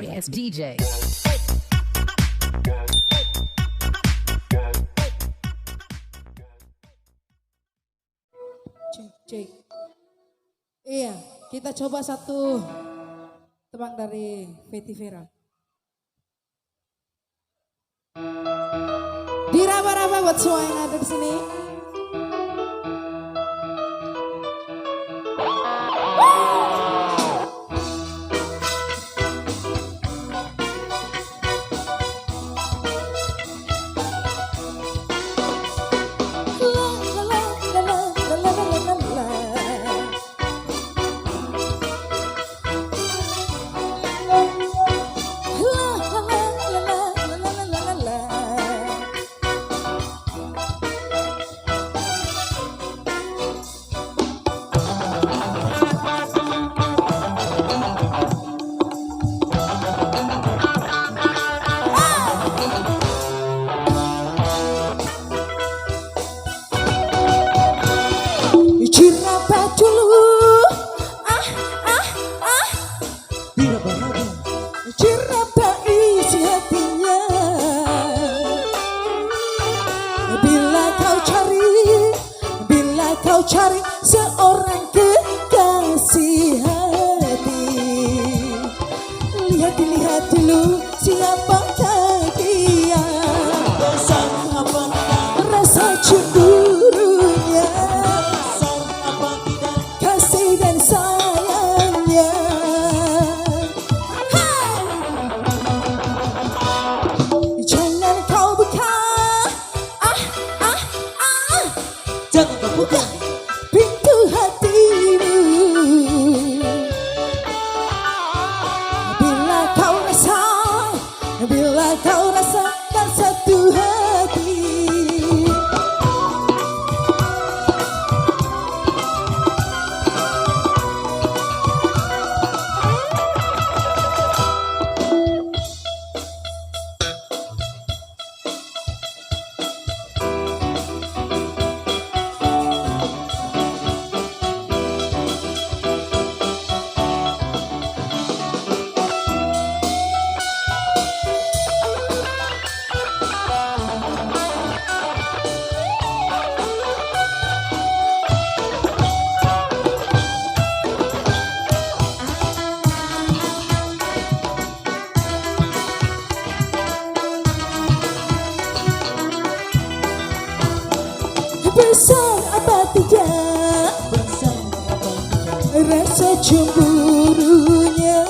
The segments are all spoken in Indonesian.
Notorious DJ. Cek. Iya, kita coba satu tebang dari Betty Vera. Diraba-raba buat semua yang ada di sini. Cari seorang kekasih hati. Lihat dulu siapakah dia. Besar apa tidak rasa cemburunya, besar apa tidak kasih dan sayangnya. Jangan kau buka, jangan kau buka pintu hatimu. Bila kau rasa tak satu hati. Besar apa tidak besar apa tidak rasa cemburunya,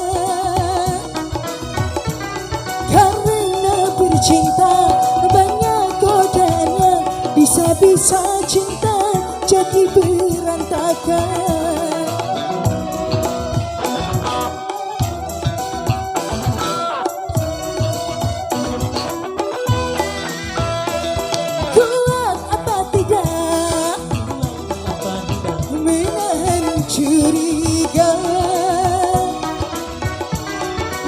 karena bercinta banyak godanya, bisa-bisa cinta jadi berantakan. Curiga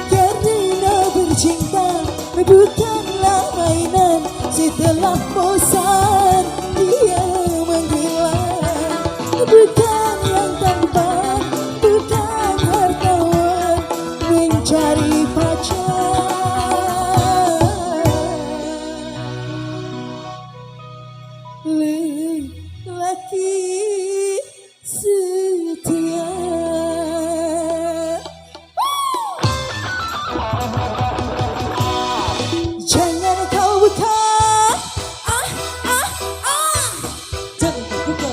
karena bercinta bukanlah mainan. Setelah bosan dia menghilang. Bukan yang tampan, bukan hartawan mencari pacar. Lelaki setia. Jangan kau buka, jangan kau buka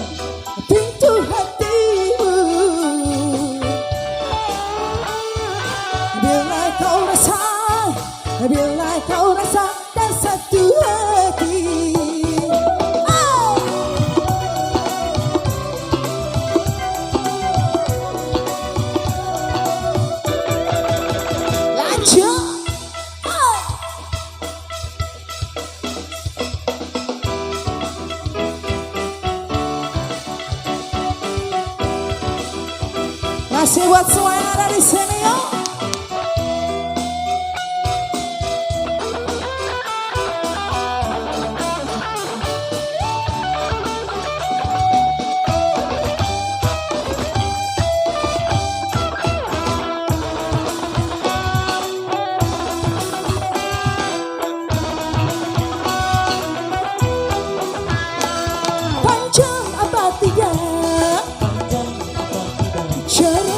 pintu hatimu. Bila kau rasa tak satu hati. Masih buat semua yang ada di sini, yuk. Syarif